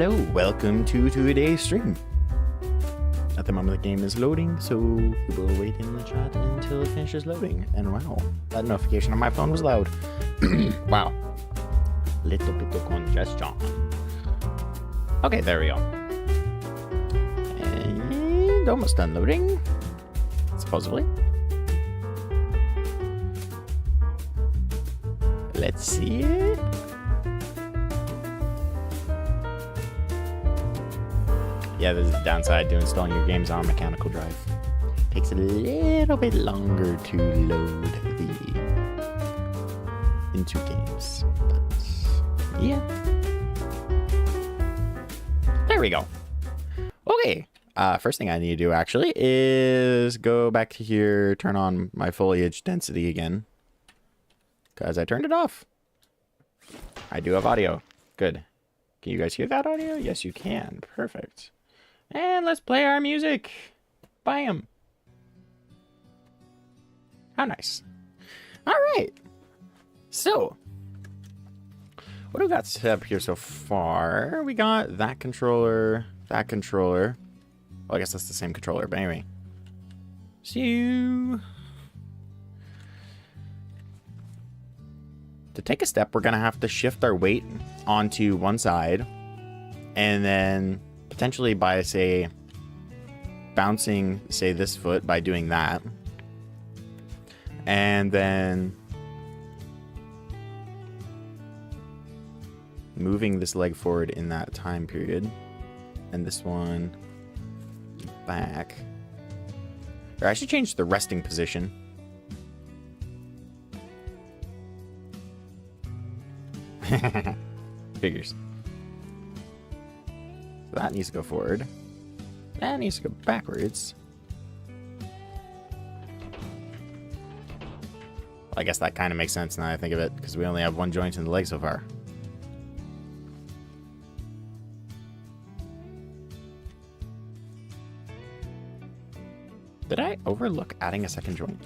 Hello, welcome to today's stream. At the moment the game is loading, so we will wait in the chat until it finishes loading. And wow, that notification on my phone was loud. Wow. Little bit of congestion. Okay, there we go. And almost done loading. Supposedly. Let's see it. Yeah, there's a downside to installing your games on mechanical drive. It takes a little bit longer to load into games. But yeah. There we go. Okay. First thing I need to do actually is go back to here, turn on my foliage density again. Because I turned it off. I do have audio. Good. Can you guys hear that audio? Yes, you can. Perfect. And let's play our music. Bam. How nice. All right. So, what do we got set up here so far? We got that controller, that controller. Well, I guess that's the same controller, but anyway. So, to take a step, we're going to have to shift our weight onto one side. And then potentially by, say, bouncing, say, this foot by doing that. And then moving this leg forward in that time period. And this one back. Or I should change the resting position. Figures. So that needs to go forward. That needs to go backwards. Well, I guess that kind of makes sense now that I think of it, because we only have one joint in the leg so far. Did I overlook adding a second joint?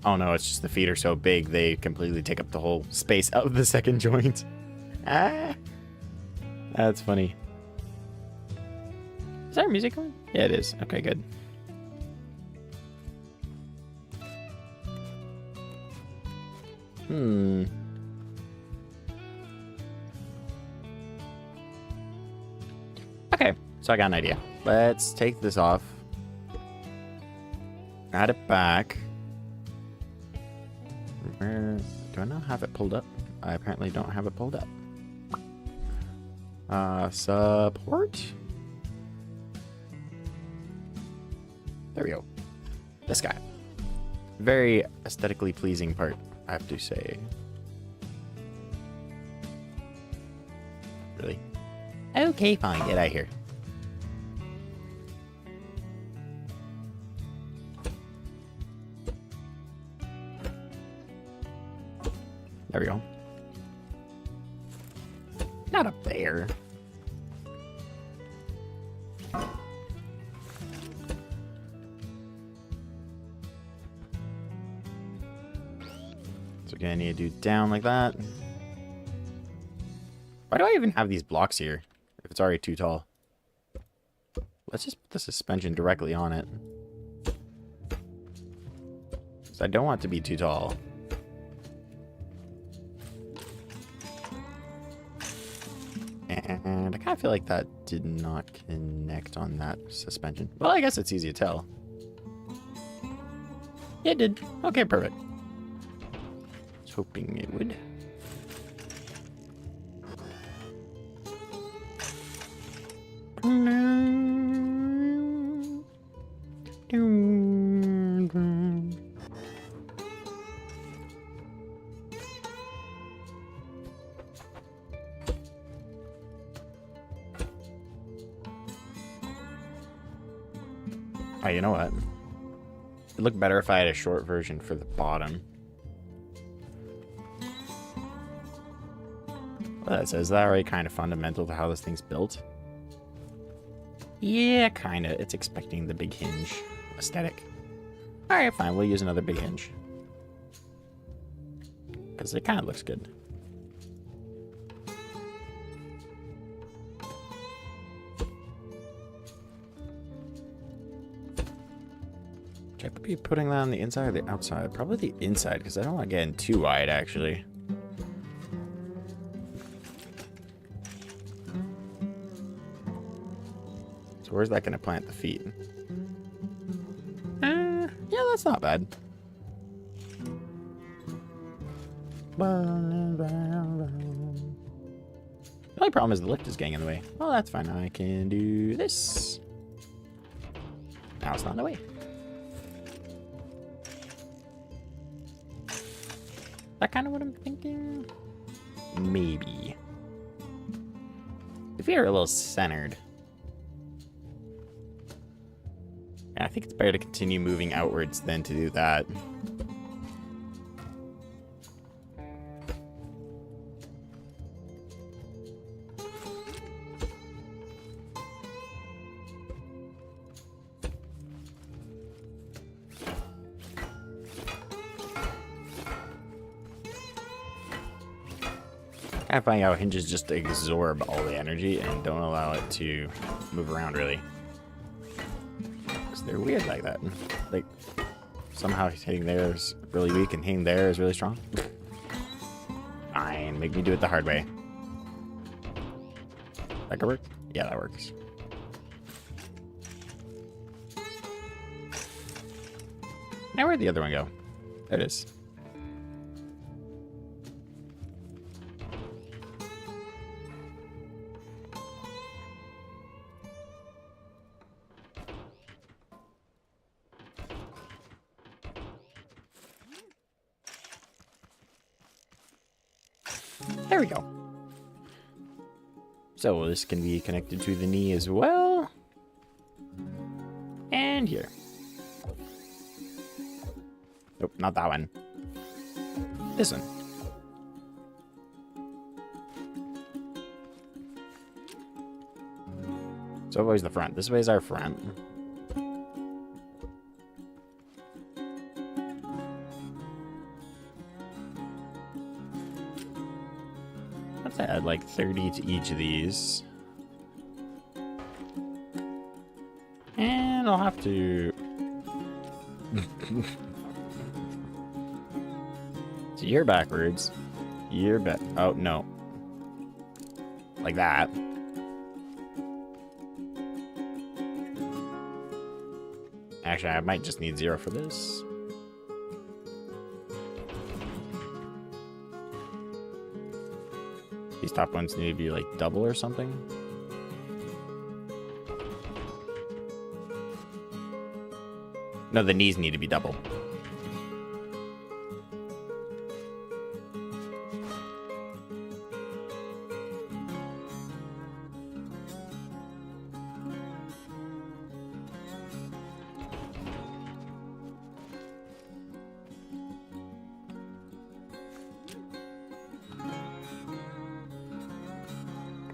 Oh no, it's just the feet are so big, they completely take up the whole space of the second joint. Ah! That's funny. Is our music on? Yeah, it is. Okay, good. Okay, so I got an idea. Let's take this off. Add it back. Where do I not have it pulled up? I apparently don't have it pulled up. Support. There we go. This guy. Very aesthetically pleasing part, I have to say. Really? Okay, fine. Get out of here. There we go. Not up there. So we're gonna need to do down like that. Why do I even have these blocks here if it's already too tall? Let's just put the suspension directly on it. Because I don't want it to be too tall. And I kind of feel like that did not connect on that suspension. Well, I guess it's easy to tell. Yeah, it did. Okay, perfect. I was hoping it would. Oh, you know what? It'd look better if I had a short version for the bottom. Well, is that already kind of fundamental to how this thing's built? Yeah, kind of. It's expecting the big hinge aesthetic. Alright, fine. We'll use another big hinge. Because it kind of looks good. Should I be putting that on the inside or the outside? Probably the inside, because I don't want to get in too wide, actually. So where's that going to plant the feet? Yeah, that's not bad. The only problem is the lift is getting in the way. Well, that's fine. I can do this. Now it's not in the way. That kind of what I'm thinking? Maybe. If you're a little centered. I think it's better to continue moving outwards than to do that. I find how hinges just absorb all the energy and don't allow it to move around really. Because they're weird like that. Like, somehow hitting there is really weak and hitting there is really strong. Fine, make me do it the hard way. That could work? Yeah, that works. Now where'd the other one go? There it is. There we go. So this can be connected to the knee as well. And here. Nope, not that one. This one. So always the front. This way is our front. Let's add like 30 to each of these. And I'll have to... So you're backwards. You're back. Oh, no. Like that. Actually, I might just need 0 for this. These top ones need to be like double or something. No, the knees need to be double.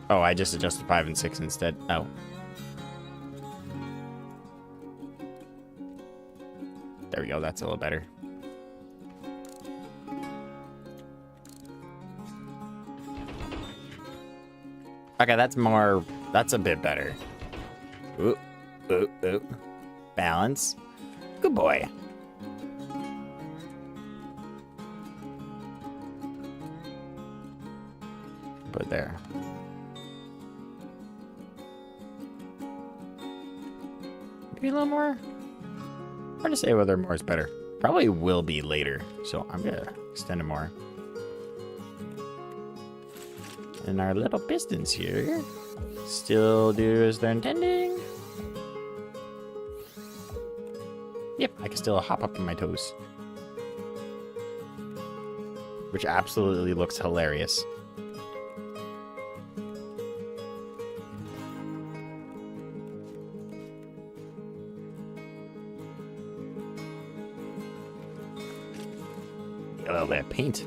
Oh, I just adjusted 5 and 6 instead. Oh. There we go, that's a little better. Okay, that's more... That's a bit better. Ooh, ooh, ooh. Balance. Good boy. Put it there. Maybe a little more? Hard to say whether more is better. Probably will be later, so I'm gonna extend it more. And our little pistons here still do as they're intending. Yep, I can still hop up to my toes. Which absolutely looks hilarious. A little bit of paint.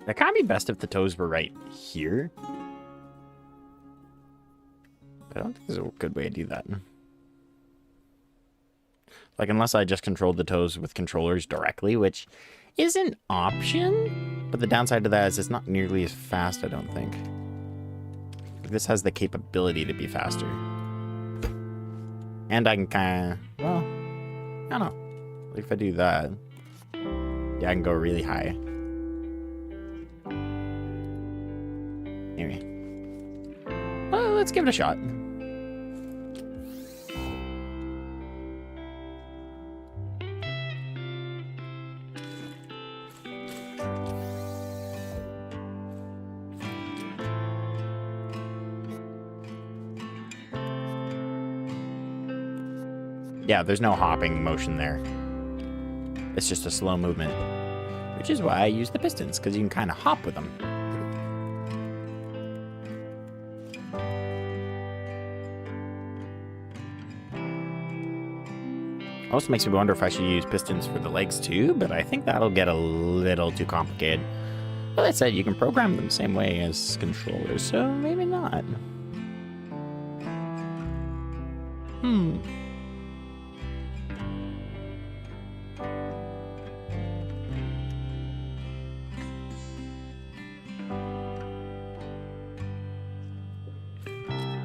That kind of be best if the toes were right here. I don't think there's a good way to do that. Like, unless I just controlled the toes with controllers directly, which is an option. But the downside to that is it's not nearly as fast, I don't think. This has the capability to be faster. And I can kind of, well, I don't know. Like if I do that, yeah, I can go really high. Anyway. Well, let's give it a shot. Yeah, there's no hopping motion there. It's just a slow movement. Which is why I use the pistons, because you can kind of hop with them. Also makes me wonder if I should use pistons for the legs too, but I think that'll get a little too complicated. But that said, you can program them the same way as controllers, so maybe not.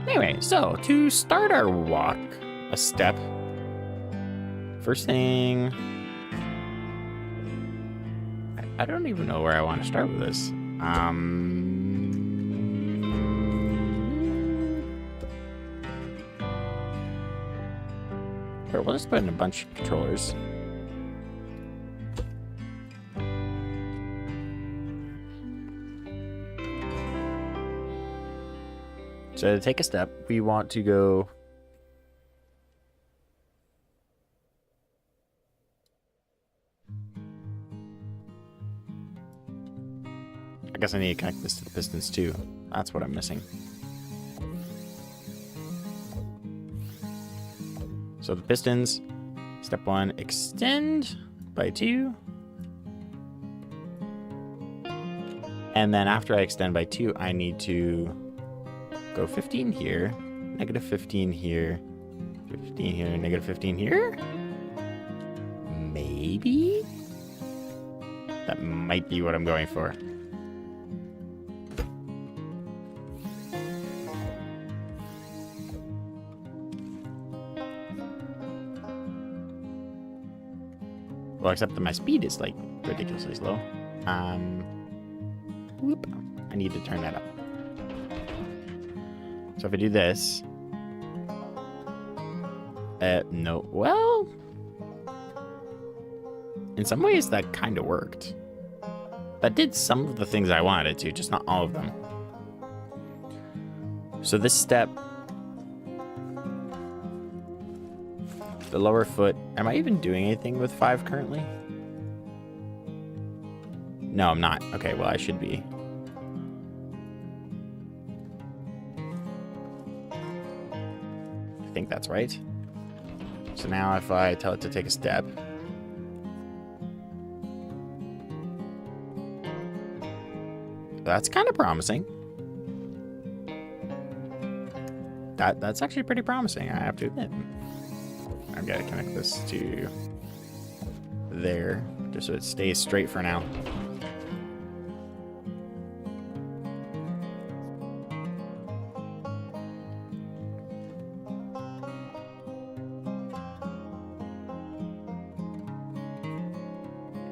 Anyway, so to start our walk a step, first thing, I don't even know where I want to start with this. Here, we'll just put in a bunch of controllers. So to take a step, we want to go I guess I need to connect this to the pistons too. That's what I'm missing. So the pistons, step 1, extend by 2. And then after I extend by 2, I need to go 15 here, negative 15 here, 15 here, negative 15 here? Maybe? That might be what I'm going for. Well, except that my speed is, like, ridiculously slow. Whoop. I need to turn that up. So if I do this... no. Well... in some ways, that kind of worked. That did some of the things I wanted it to, just not all of them. So this step... the lower foot... am I even doing anything with 5 currently? No, I'm not. Okay, well, I should be. I think that's right. So now if I tell it to take a step... that's kind of promising. That's actually pretty promising, I have to admit. I've got to connect this to there, just so it stays straight for now.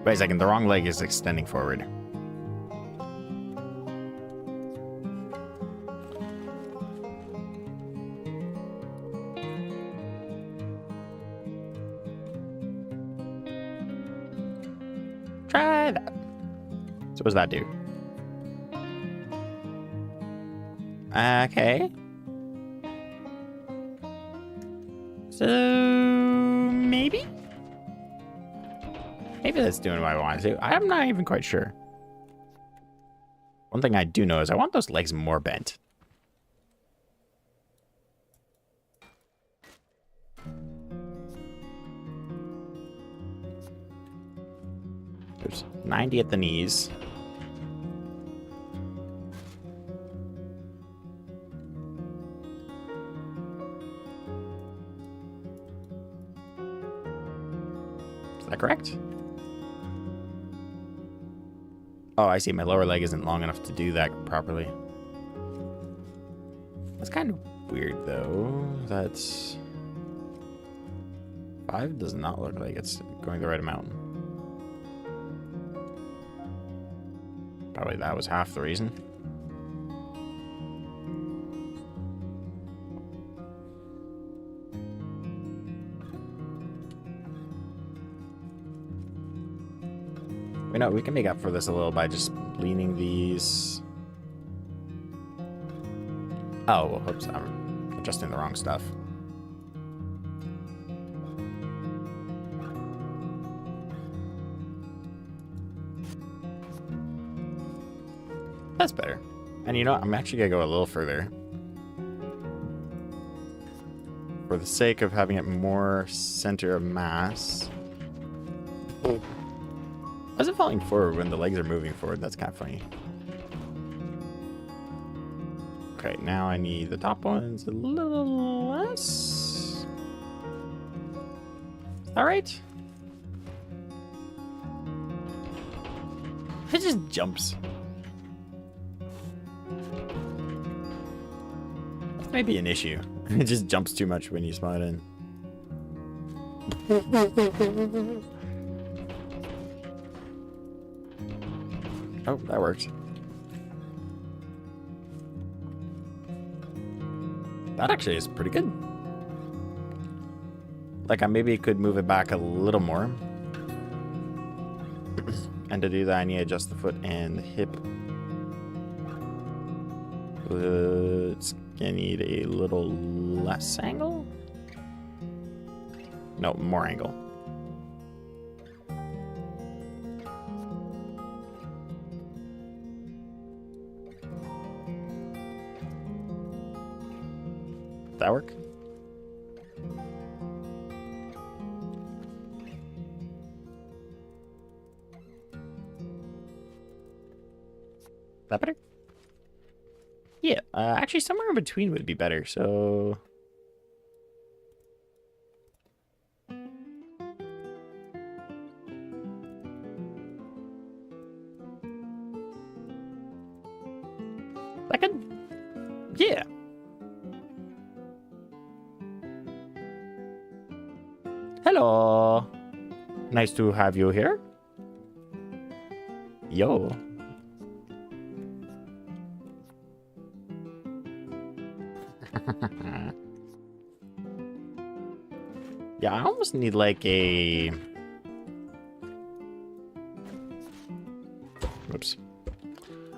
Wait a second, the wrong leg is extending forward. Try that. So what does that do? Okay. So maybe? Maybe that's doing what I want to do. I'm not even quite sure. One thing I do know is I want those legs more bent. There's 90 at the knees. correct? Oh, I see. My lower leg isn't long enough to do that properly. That's kind of weird, though. That's... 5 does not look like it's going the right amount. Probably that was half the reason. You know, we can make up for this a little by just leaning these... Oh, well, oops, I'm adjusting the wrong stuff. That's better. And you know what? I'm actually going to go a little further. For the sake of having it more center of mass. Why is it falling forward when the legs are moving forward? That's kind of funny. Okay, now I need the top ones a little less. Is that right? It just jumps. That's maybe an issue. It just jumps too much when you spawn it in. Oh, that works. That actually is pretty good. Like, I maybe could move it back a little more. And to do that, I need to adjust the foot and the hip. It's gonna need a little less angle? No, more angle. That work? That better? Yeah, actually somewhere in between would be better, so... That could... Yeah. Hello. Nice to have you here. Yo. Yeah, I almost need like a... Whoops.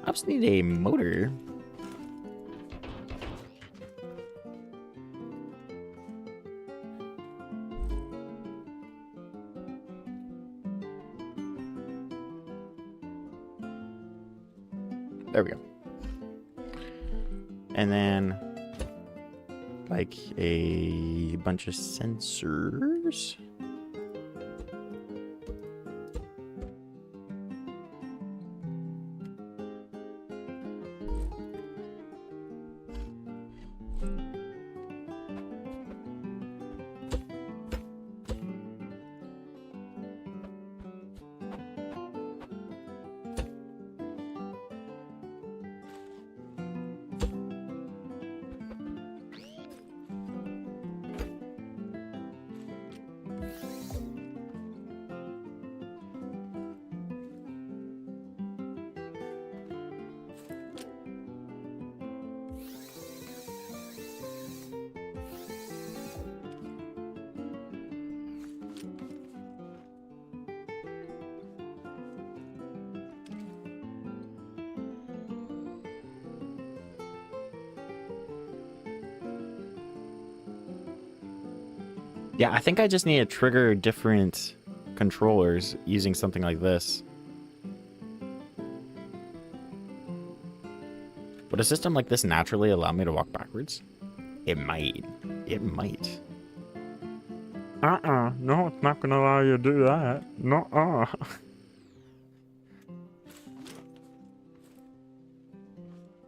I just need a motor. There we go. And then like a bunch of sensors. Yeah, I think I just need to trigger different controllers using something like this. Would a system like this naturally allow me to walk backwards? It might. It might. No, it's not gonna allow you to do that. No.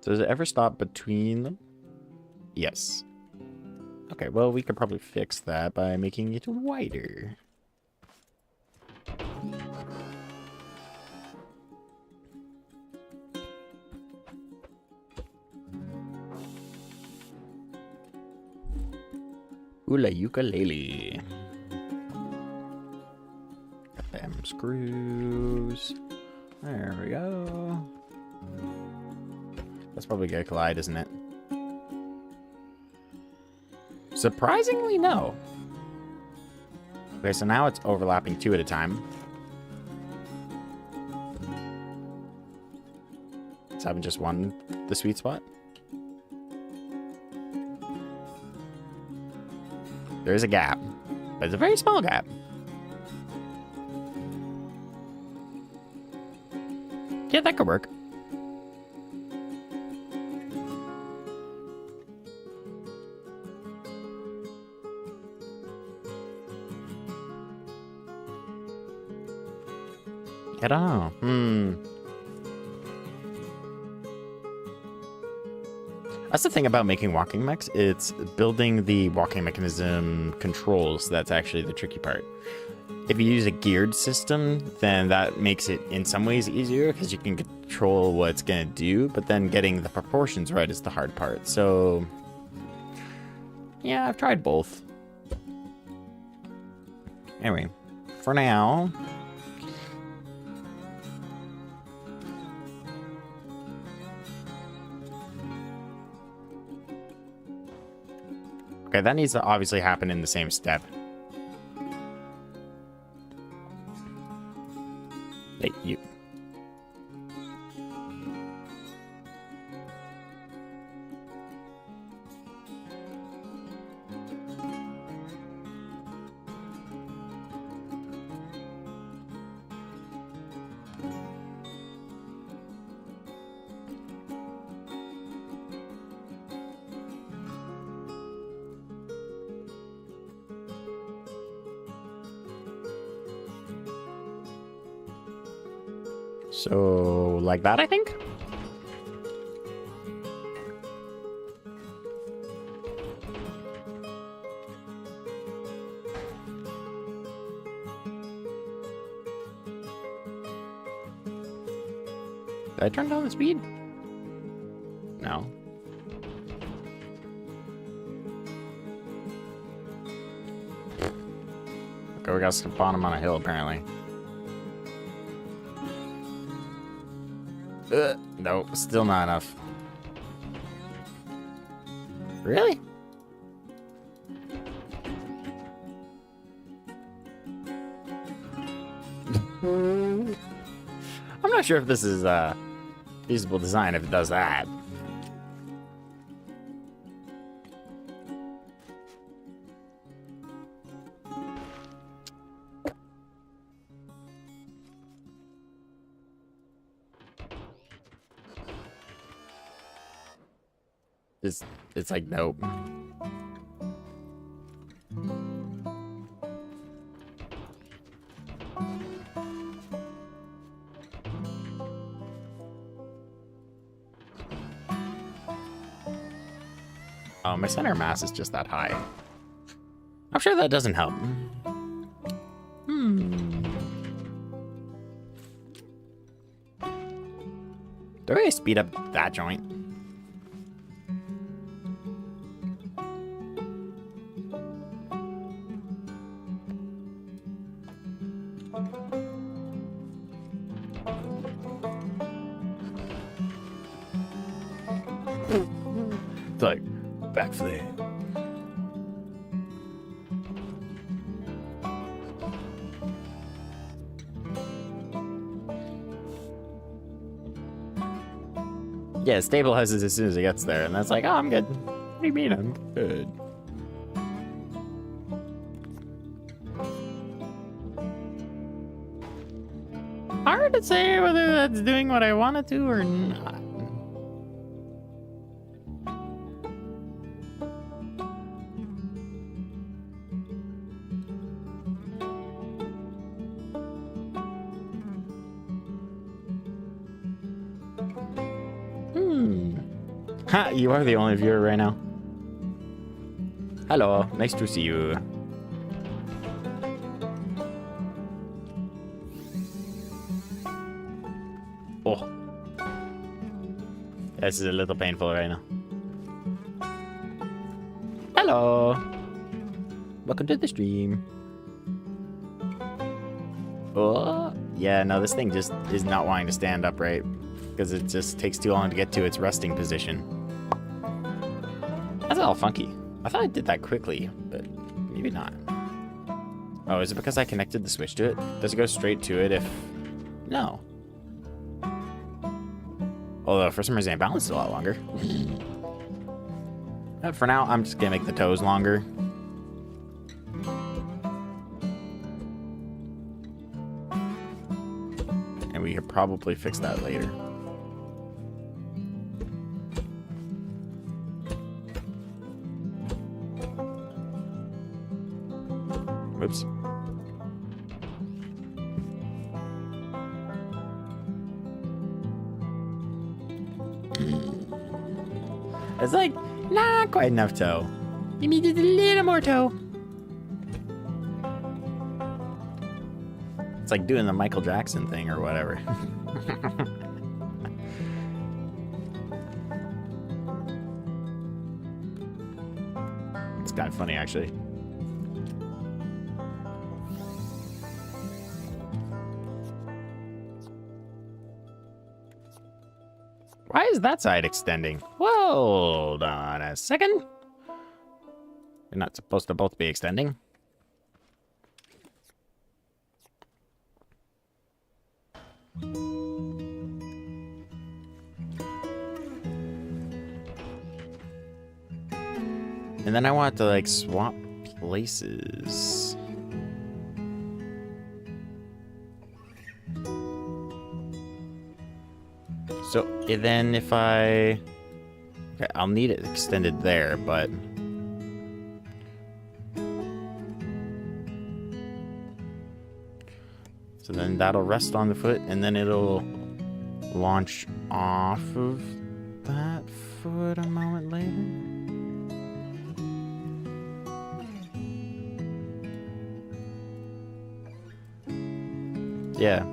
Does it ever stop between them? Yes. Okay, well, we could probably fix that by making it wider. Ula ukulele. Got them screws. There we go. That's probably gonna collide, isn't it? Surprisingly, no. Okay, so now it's overlapping 2 at a time. It's having just one, the sweet spot. There is a gap, but it's a very small gap. Yeah, that could work. I don't know. That's the thing about making walking mechs. It's building the walking mechanism controls that's actually the tricky part. If you use a geared system, then that makes it in some ways easier because you can control what it's going to do, but then getting the proportions right is the hard part. So, yeah, I've tried both. Anyway, for now... Okay, that needs to obviously happen in the same step. Hey, you. So, like that, I think? Did I turn down the speed? No. Okay, we got to spawn him on a hill, apparently. Nope, still not enough. Really? I'm not sure if this is feasible design if it does that. It's like, nope. Oh, my center mass is just that high. I'm sure that doesn't help. Do I speed up that joint? It's like backflip. Yeah, it stabilizes as soon as it gets there, and that's like, oh, I'm good. What do you mean I'm good? Hard to say whether that's doing what I want it to or not. Ha, you are the only viewer right now. Hello, nice to see you. Oh. This is a little painful right now. Hello. welcome to the stream. Oh, yeah, no, this thing just is not wanting to stand upright because it just takes too long to get to its resting position. That's all funky. I thought I did that quickly, but maybe not. Oh, is it because I connected the switch to it? Does it go straight to it if... No. Although, for some reason, it balanced a lot longer. For now, I'm just gonna make the toes longer. And we could probably fix that later. Whoops. It's like, not quite enough toe. You need just a little more toe. It's like doing the Michael Jackson thing or whatever. It's kind of funny, actually. Why is that side extending? Hold on a second. You're not supposed to both be extending. And then I want to, like, swap places. So then if I... Okay, I'll need it extended there, but... So then that'll rest on the foot, and then it'll launch off of that foot a moment later. Yeah.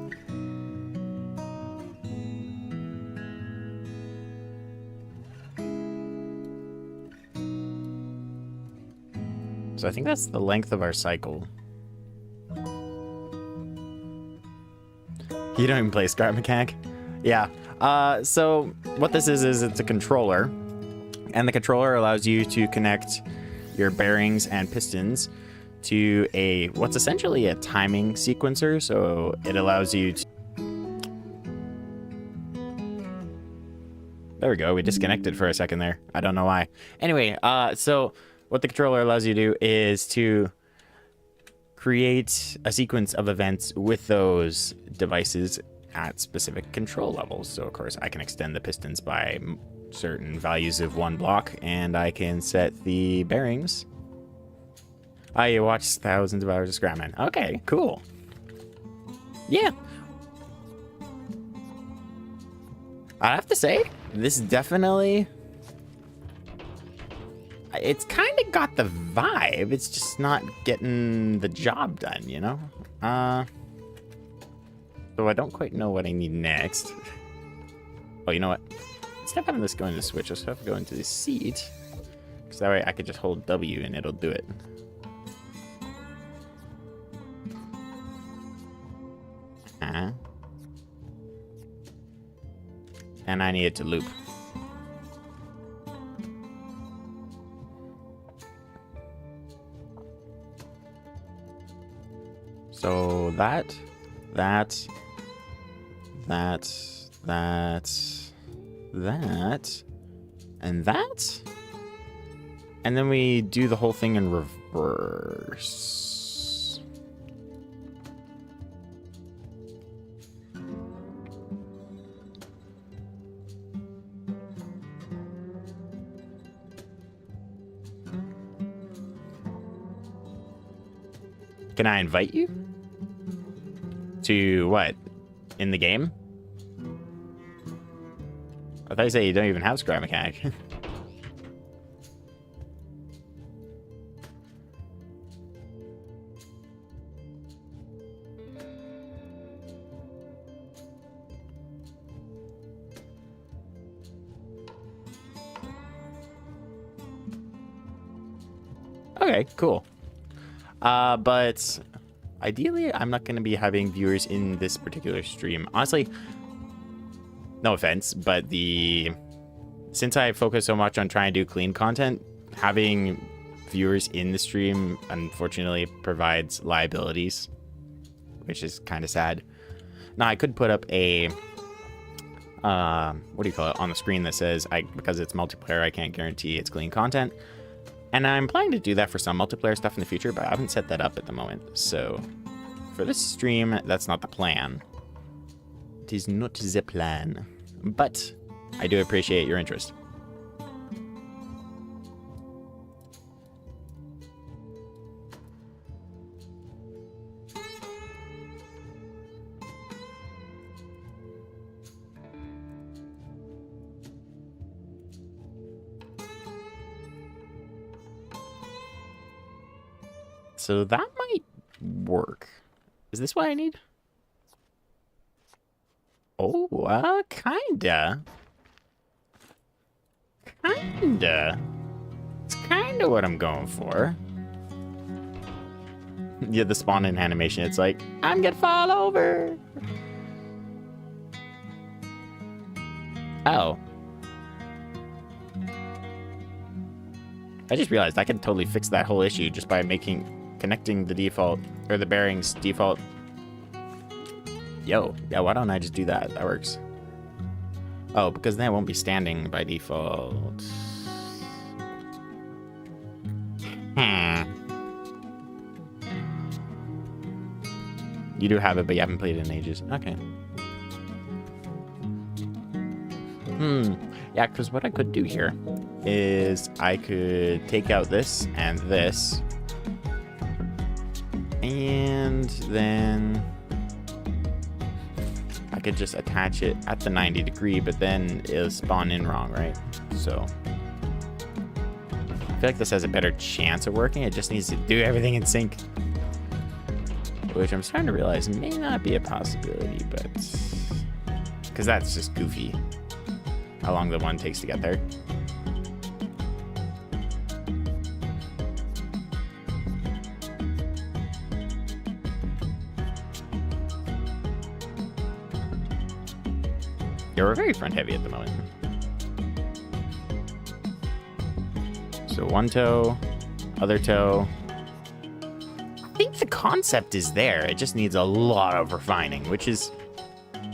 So I think that's the length of our cycle. You don't even play Scrap Mechanic? Yeah. So what this is it's a controller. And the controller allows you to connect your bearings and pistons to what's essentially a timing sequencer. So it allows you to... There we go. We disconnected for a second there. I don't know why. Anyway, so what the controller allows you to do is to create a sequence of events with those devices at specific control levels. So, of course, I can extend the pistons by certain values of one block, and I can set the bearings. You watch thousands of hours of Scrapman. Okay, cool. Yeah. I have to say, this definitely... It's kind of got the vibe. It's just not getting the job done, you know? So I don't quite know what I need next. Oh, you know what? Instead of having this go into the switch, I'll just have to go into the seat. Because that way I could just hold W and it'll do it. And I need it to loop. So that, and that, and then we do the whole thing in reverse. Can I invite you? To what? In the game? I thought you said you don't even have Scrap Mechanic. Okay, cool. But ideally, I'm not going to be having viewers in this particular stream. Honestly, no offense, but since I focus so much on trying to do clean content, having viewers in the stream unfortunately provides liabilities, which is kind of sad. Now, I could put up a what do you call it on the screen that says because it's multiplayer, I can't guarantee it's clean content. And I'm planning to do that for some multiplayer stuff in the future, but I haven't set that up at the moment. So for this stream, that's not the plan. It is not the plan. But I do appreciate your interest. So that might work. Is this what I need? Oh, kinda. Kinda. It's kinda what I'm going for. Yeah, the spawn in animation, it's like, I'm gonna fall over. Oh. I just realized I could totally fix that whole issue just by connecting the default, or the bearings default. Yo, yeah, why don't I just do that? That works. Oh, because then it won't be standing by default. You do have it, but you haven't played it in ages. Okay. Yeah, because what I could do here is I could take out this and this. And then I could just attach it at the 90 degree, but then it'll spawn in wrong, right? So I feel like this has a better chance of working. It just needs to do everything in sync, which I'm starting to realize may not be a possibility, but because that's just goofy how long the one takes to get there. Yeah, we're very front heavy at the moment. So one toe, other toe. I think the concept is there. It just needs a lot of refining, which is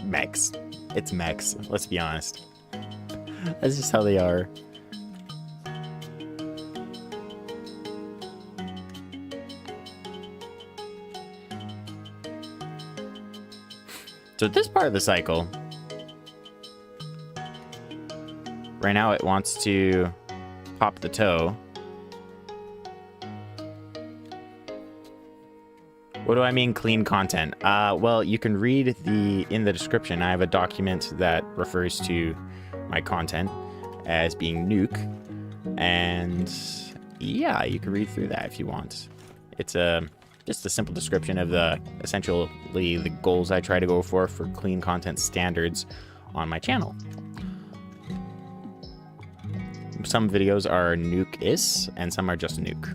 mechs. It's mechs, let's be honest. That's just how they are. So this part of the cycle, right now it wants to pop the toe. What do I mean clean content? Well, you can read in the description. I have a document that refers to my content as being NUC, and yeah, you can read through that if you want. It's just a simple description of essentially the goals I try to go for clean content standards on my channel. Some videos are NUCIS and some are just NUC.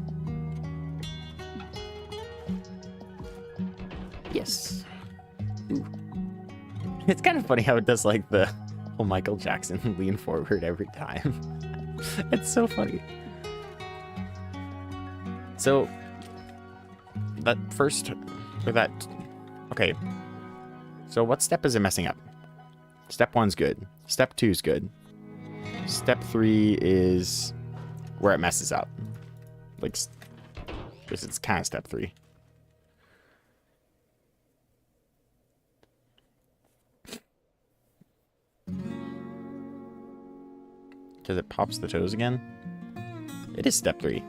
Yes. Ooh. It's kind of funny how it does like the whole Michael Jackson lean forward every time. It's so funny. So that first, or that, okay. So what step is it messing up? Step 1's good. Step 2's good. Step 3 is where it messes up. Like, it's kind of step 3. Because it pops the toes again. It is step 3.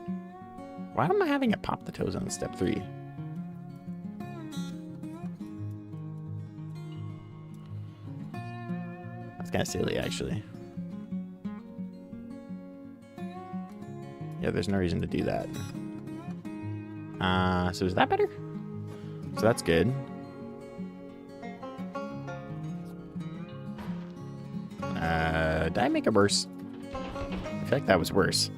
Why am I having it pop the toes on step 3? That's kind of silly, actually. Yeah, there's no reason to do that. So is that better? So that's good. Did I make it worse? I feel like that was worse.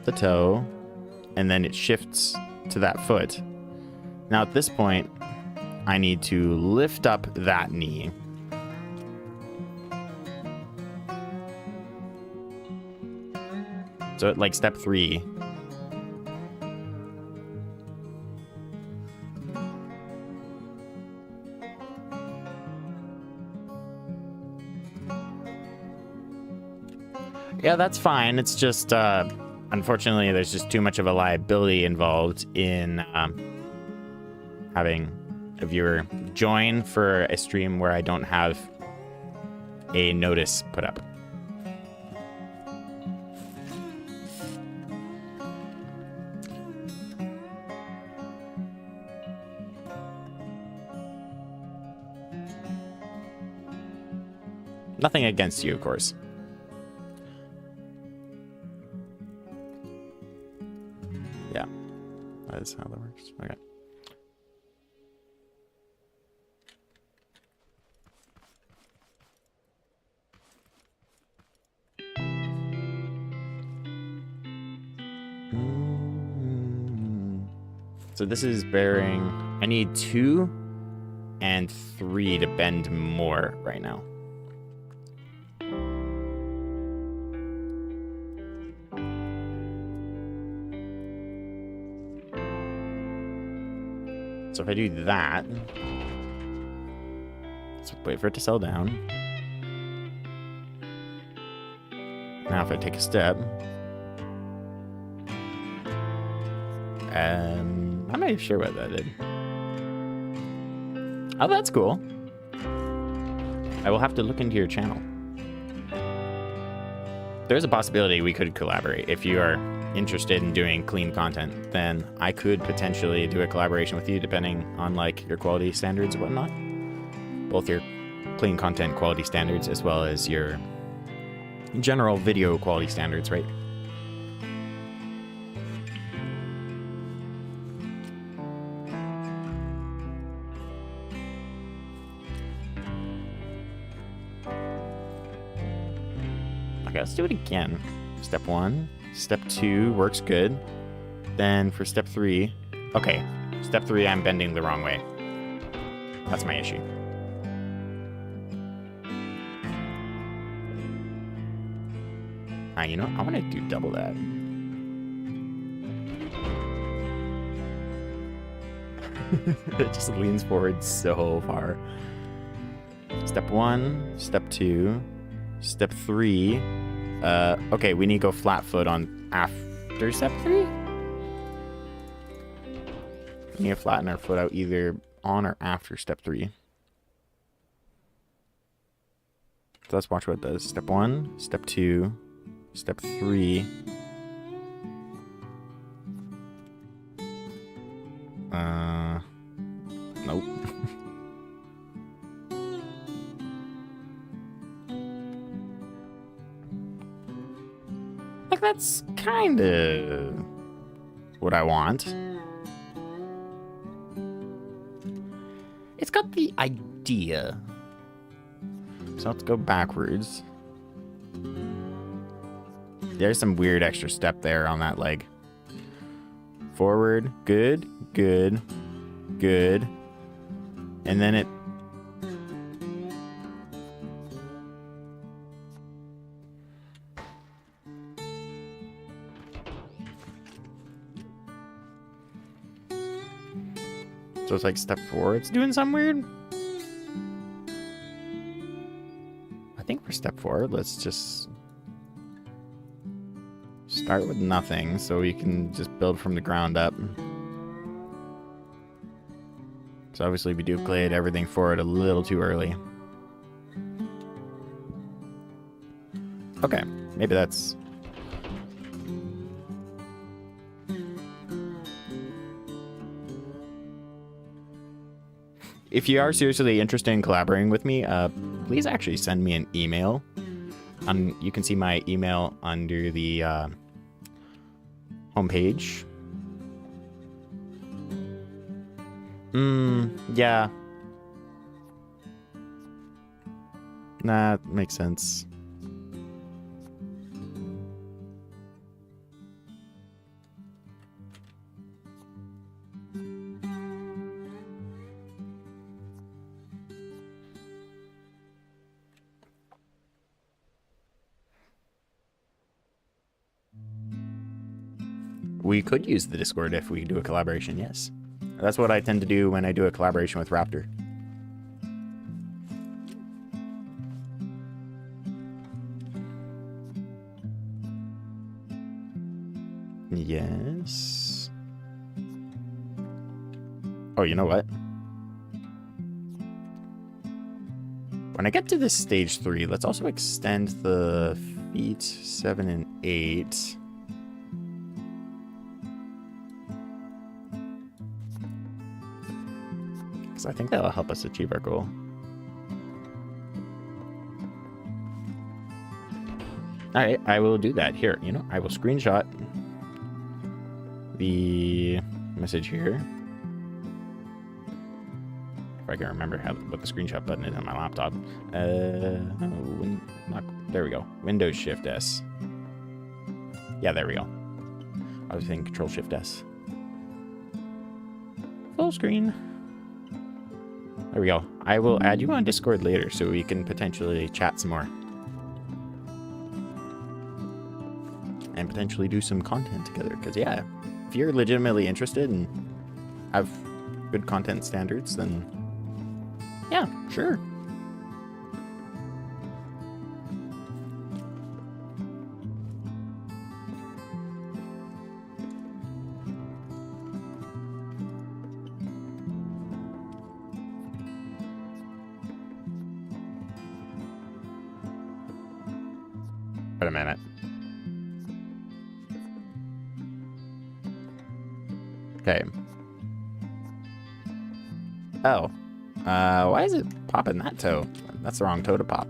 the toe, and then it shifts to that foot. Now at this point, I need to lift up that knee. So at like step 3. Yeah, that's fine. It's just, unfortunately, there's just too much of a liability involved in having a viewer join for a stream where I don't have a notice put up. Nothing against you, of course. Yeah, that is how that works. Okay. So this is bearing, I need 2 and 3 to bend more right now. So if I do that, let's wait for it to settle down. Now if I take a step, I'm not even sure what that did. Oh, that's cool. I will have to look into your channel. There's a possibility we could collaborate. If you are interested in doing clean content, then I could potentially do a collaboration with you depending on like your quality standards and whatnot. Both your clean content quality standards as well as your general video quality standards, right? Okay, let's do it again. Step 1, step 2 works good. Then for step 3, okay, step 3 I'm bending the wrong way. That's my issue. You know what? I want to do double that. It just leans forward so far. Step 1, step 2, step 3. Okay, we need to go flat foot on after step 3. We need to flatten our foot out either on or after step 3. So let's watch what it does. Step 1, step 2, step 3. Nope. Like, that's kind of what I want. It's got the idea. So let's go backwards. There's some weird extra step there on that leg. Forward, good, good, good. And then it... So it's like step 4. It's doing something weird. I think for step 4, let's just start with nothing so we can just build from the ground up. So obviously we duplicate everything forward a little too early. Okay, maybe that's... If you are seriously interested in collaborating with me, please actually send me an email. You can see my email under the homepage. Yeah. Nah, makes sense. We could use the Discord if we do a collaboration, yes. That's what I tend to do when I do a collaboration with Raptor. Yes. Oh, you know what? When I get to this stage 3, let's also extend the feet 7 and 8. Because I think that'll help us achieve our goal. Alright, I will do that. Here, you know, I will screenshot the message here. If I can remember what the screenshot button is on my laptop. There we go. Windows Shift S. Yeah, there we go. I was thinking Control Shift S. Full screen. There we go. I will add you on Discord later so we can potentially chat some more. And potentially do some content together. Because, yeah, if you're legitimately interested and have good content standards, then yeah, sure. Wait a minute. Okay. Oh. Why is it popping that toe? That's the wrong toe to pop.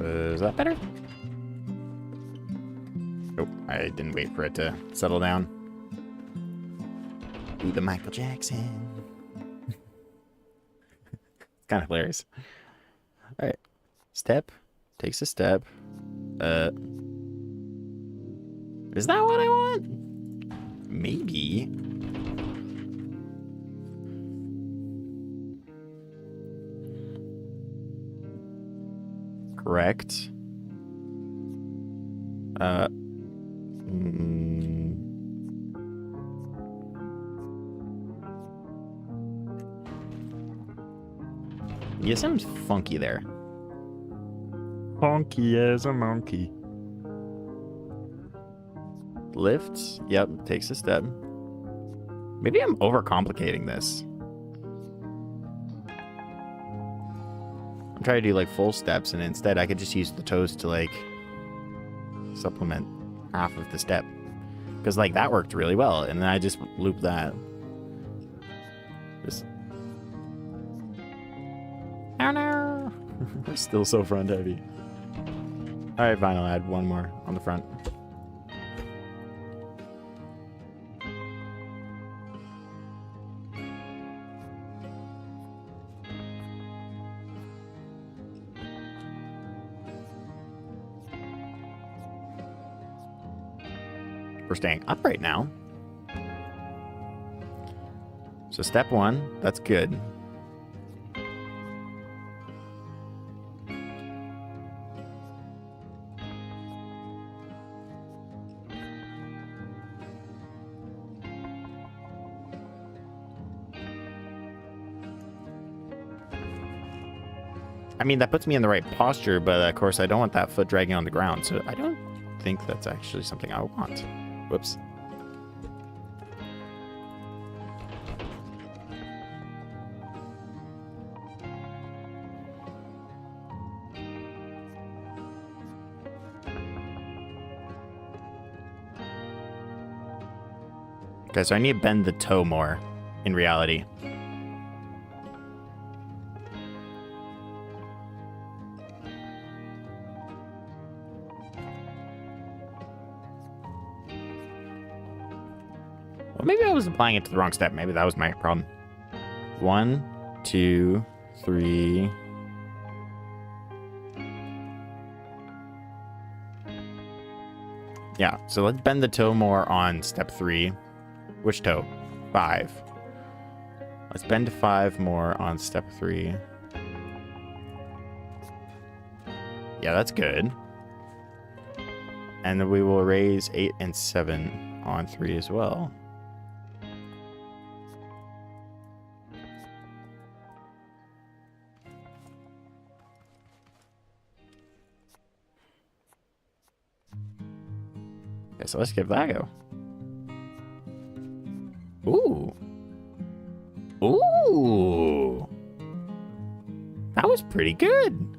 Is that better? Nope, I didn't wait for it to settle down. Do the Michael Jackson. It's kind of hilarious. All right. Step. Takes a step. Is that what I want? Maybe. Correct. Yeah, sounds funky there. Funky as a monkey. Lifts. Yep, takes a step. Maybe I'm overcomplicating this. I'm trying to do like full steps, and instead I could just use the toes to like supplement half of the step. Because like that worked really well, and then I just loop that. Just... Oh no! We're still so front heavy. Alright, fine, I'll add one more on the front. We're staying upright now. So step 1, that's good. I mean, that puts me in the right posture, but of course I don't want that foot dragging on the ground, so I don't think that's actually something I want. Whoops. Okay, so I need to bend the toe more, in reality. Well, maybe I was applying it to the wrong step. Maybe that was my problem. 1, 2, 3. Yeah, so let's bend the toe more on step 3. Which toe? 5. Let's bend to 5 more on step 3. Yeah, that's good. And then we will raise 8 and 7 on 3 as well. Okay, so let's give that a go. Ooh. Ooh. That was pretty good.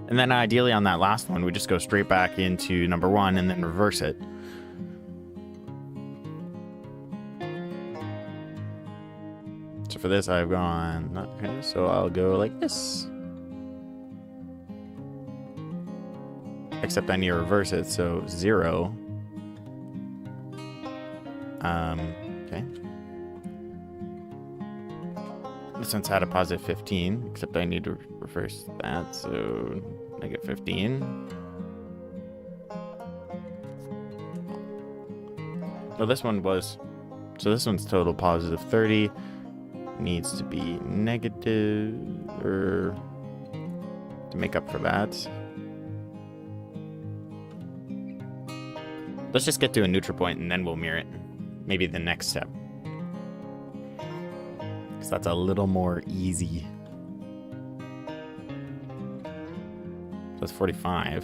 And then ideally on that last one, we just go straight back into number 1 and then reverse it. So for this, I've gone, okay, so I'll go like this. Except I need to reverse it, so 0. Okay. This one's had a positive 15, except I need to reverse that, so negative 15. Oh, this one was, so this one's total positive 30. Needs to be negative, or to make up for that. Let's just get to a neutral point and then we'll mirror it. Maybe the next step. Because that's a little more easy. So that's 45.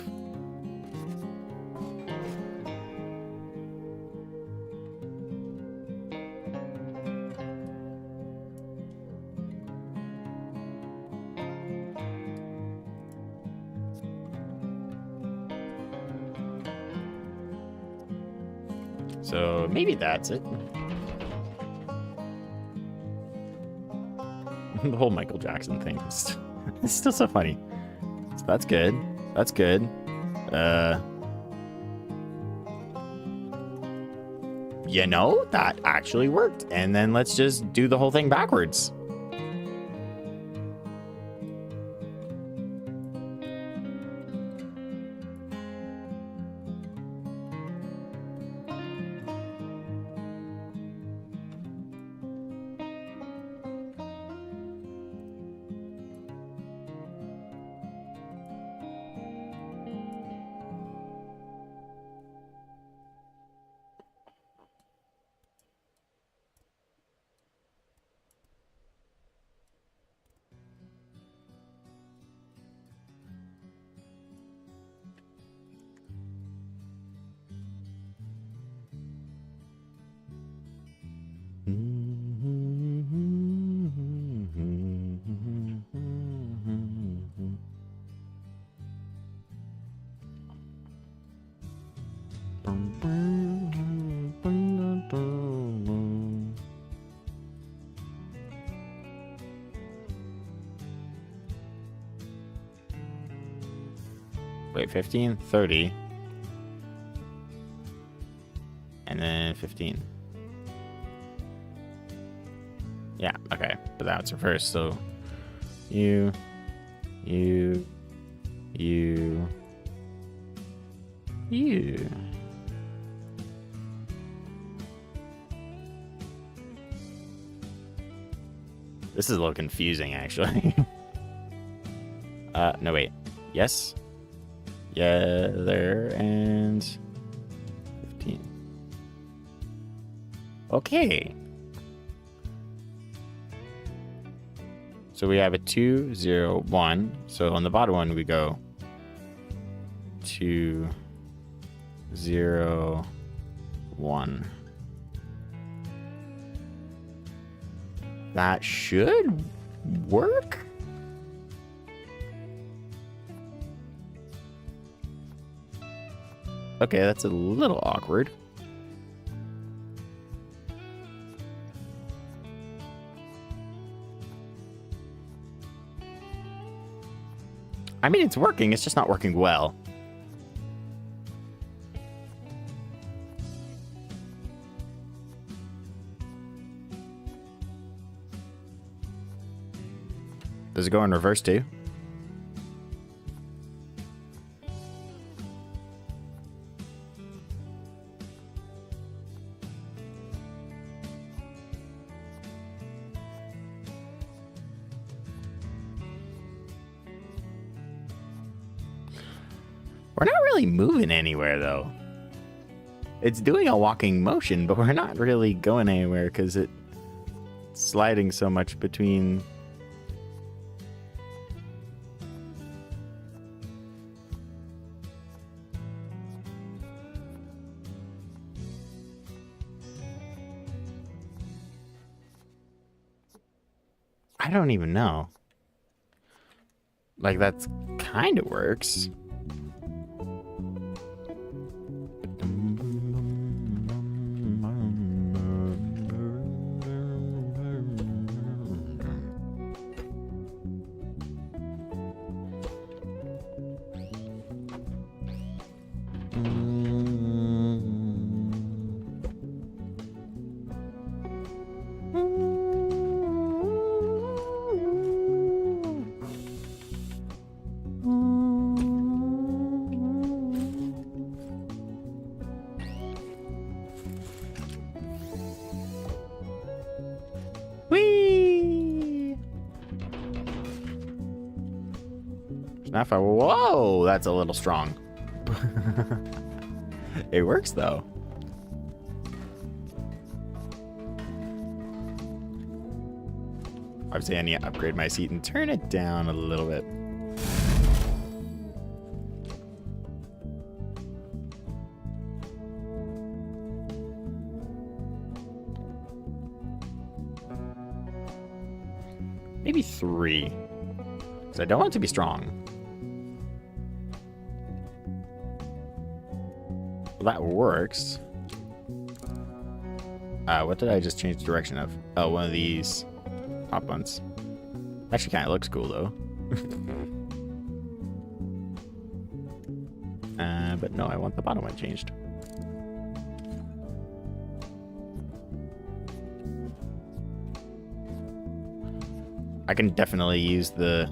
So maybe that's it. The whole Michael Jackson thing is it's still so funny. So that's good. That's good. You know, that actually worked. And then let's just do the whole thing backwards. Wait, 15, 30. And then 15. Yeah, okay. But that's reversed, so you. This is a little confusing, actually. No, wait. Yes. Yeah, there, and 15. Okay. So we have a 2, 0, 1. So on the bottom one, we go 2, 0, 1. That should work. Okay, that's a little awkward. I mean, it's working, it's just not working well. Does it go in reverse too? We're not really moving anywhere, though. It's doing a walking motion, but we're not really going anywhere because it's sliding so much between... I don't even know. Like, that's kind of works. Whoa, that's a little strong. It works though. Obviously, I need to upgrade my seat and turn it down a little bit. Maybe 3. Because I don't want it to be strong. Well, that works. What did I just change the direction of? Oh, one of these top ones. Actually kind of looks cool, though. But no, I want the bottom one changed. I can definitely use the...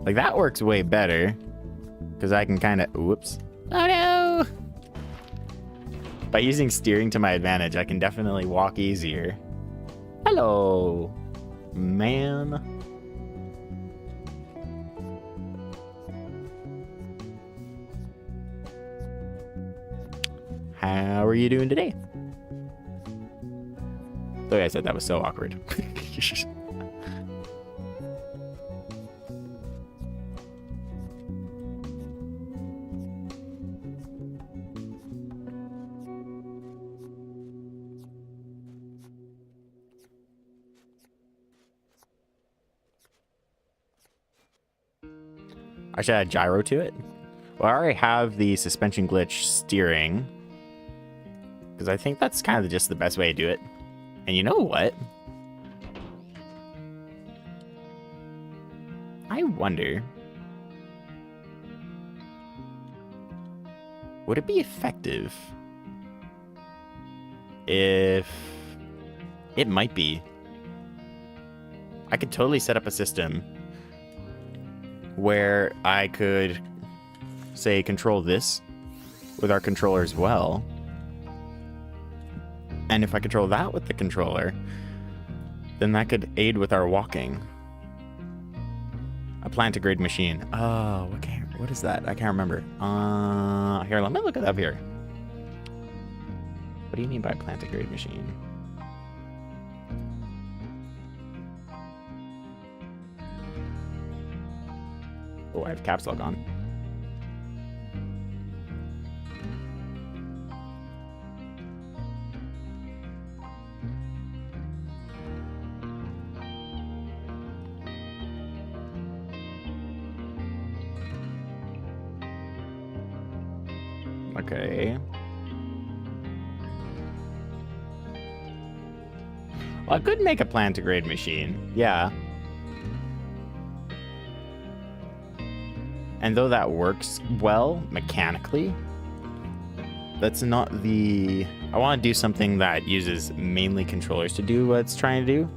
Like, that works way better. Because I can kind of... Whoops. Oh, no! By using steering to my advantage, I can definitely walk easier. Hello, man. How are you doing today? Like I said, that was so awkward. I should add gyro to it. Well, I already have the suspension glitch steering. Because I think that's kind of just the best way to do it. And you know what? I wonder... Would it be effective if... It might be. I could totally set up a system where I could, say, control this with our controller as well. And if I control that with the controller, then that could aid with our walking. A plantigrade machine. Oh, what is that? I can't remember. Here, let me look it up here. What do you mean by plantigrade machine? Oh, I have caps lock on. Okay. Well, I could make a plantigrade machine. Yeah. And though that works well mechanically, that's not the... I want to do something that uses mainly controllers to do what it's trying to do.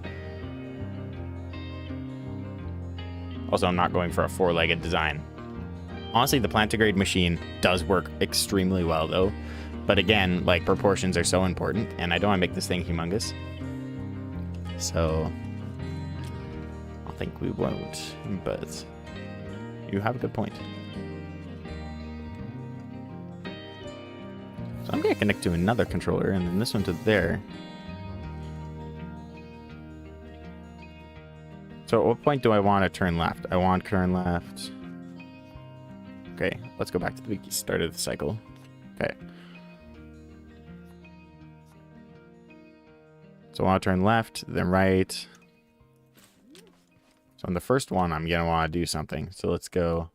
Also, I'm not going for a 4-legged design. Honestly, the plantigrade machine does work extremely well, though. But again, like, proportions are so important, and I don't want to make this thing humongous. So, I think we won't, but you have a good point. So I'm going to connect to another controller, and then this one to there. So at what point do I want to turn left? I want to turn left. Okay, let's go back to the start of the cycle. Okay. So I want to turn left, then right. So on the first one, I'm going to want to do something. So let's go.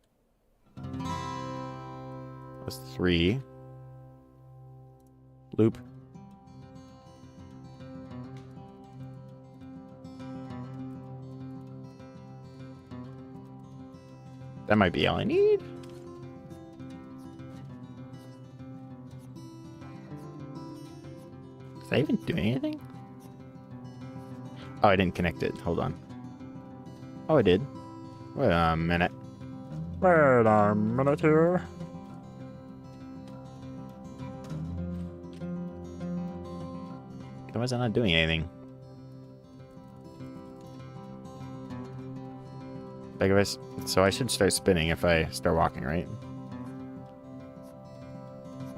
That's 3. Loop. That might be all I need. Is that even doing anything? Oh, I didn't connect it. Hold on. Oh, I did. Wait a minute. Wait a minute here. Why is that not doing anything? Like if so I should start spinning if I start walking, right?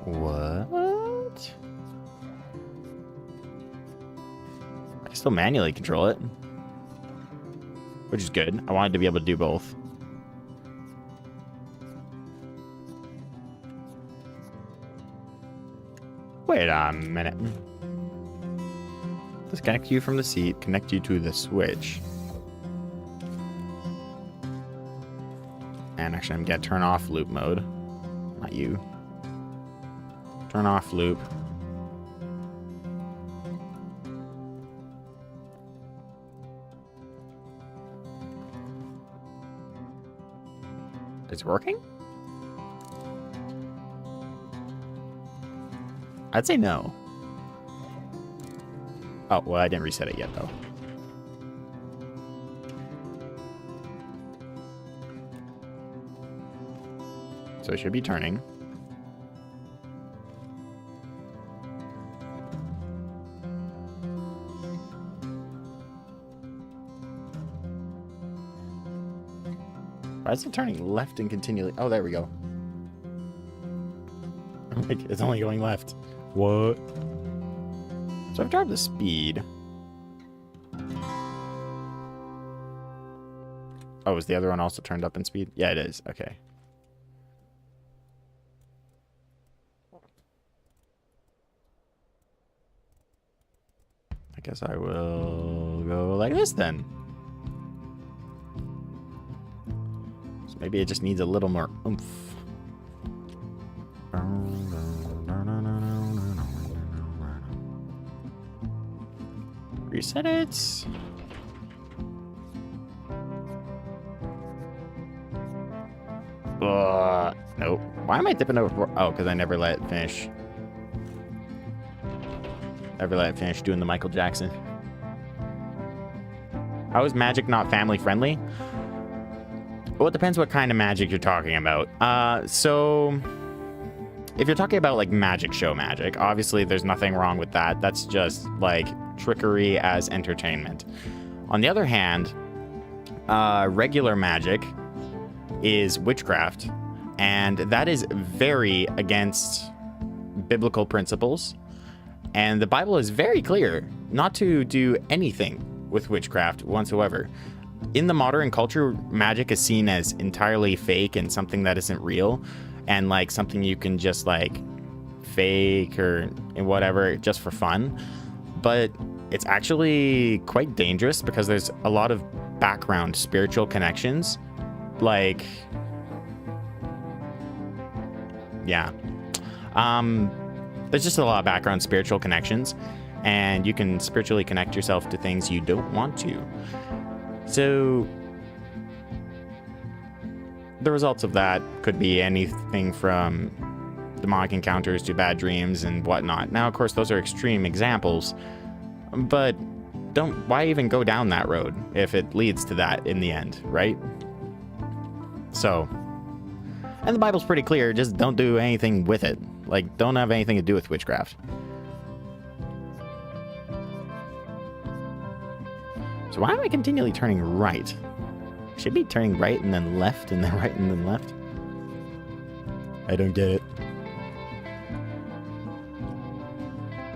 What? I can still manually control it, which is good. I wanted to be able to do both. Wait a minute. Disconnect you from the seat, connect you to the switch. And actually, I'm going to turn off loop mode. Not you. Turn off loop. It's working? I'd say no. Oh, well, I didn't reset it yet, though. So it should be turning. Why is it turning left and continually? Oh, there we go. It's only going left. What? So I've dropped the speed. Oh, is the other one also turned up in speed? Yeah, it is. Okay. I guess I will go like this then. So maybe it just needs a little more oomph. Reset it. Nope. Why am I dipping over? Oh, because I never let it finish. Never let it finish doing the Michael Jackson. How is magic not family friendly? Well, it depends what kind of magic you're talking about. So if you're talking about like magic show magic, obviously there's nothing wrong with that. That's just like trickery as entertainment. On the other hand, regular magic is witchcraft, and that is very against biblical principles. And the Bible is very clear not to do anything with witchcraft whatsoever. In the modern culture, magic is seen as entirely fake and something that isn't real, and like something you can just like fake or whatever just for fun. But it's actually quite dangerous because there's a lot of background spiritual connections. Like, yeah. There's just a lot of background spiritual connections, and you can spiritually connect yourself to things you don't want to. So the results of that could be anything from demonic encounters to bad dreams and whatnot. Now, of course, those are extreme examples, but why even go down that road if it leads to that in the end, right? So, and the Bible's pretty clear, just don't do anything with it. Like, don't have anything to do with witchcraft. So why am I continually turning right? Should be turning right and then left and then right and then left. I don't get it.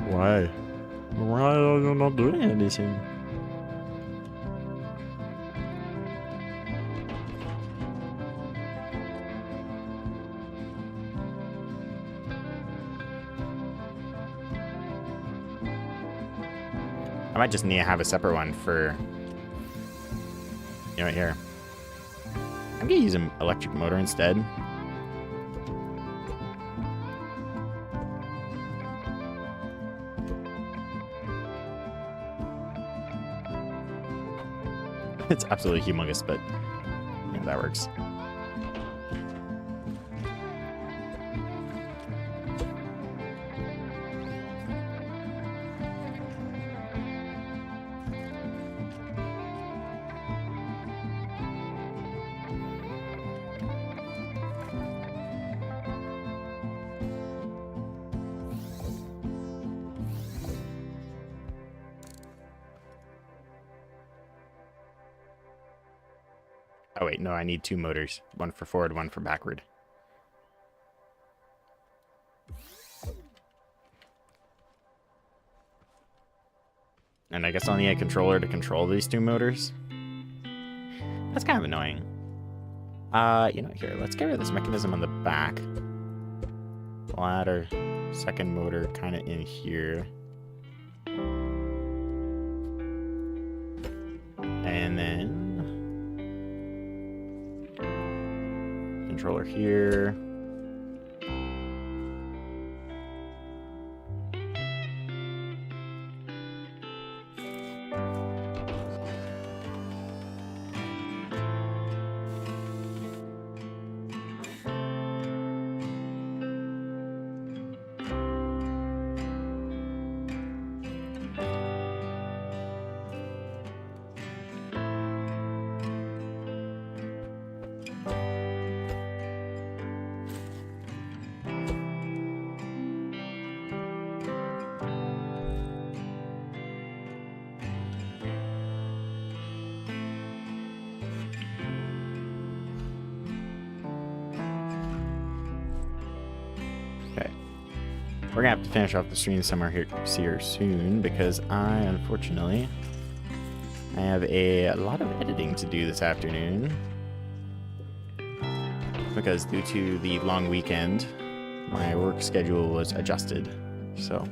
Why? Why are you not doing anything? I might just need to have a separate one for, you know, right here. I'm gonna use an electric motor instead. It's absolutely humongous, but yeah, that works. Oh wait, no, I need two motors. One for forward, one for backward. And I guess I'll need a controller to control these two motors. That's kind of annoying. You know, here, let's get rid of this mechanism on the back. We'll add our second motor kind of in here. And then controller here. We're gonna have to finish off the stream somewhere here soon because unfortunately, I have a lot of editing to do this afternoon. Because due to the long weekend, my work schedule was adjusted. So,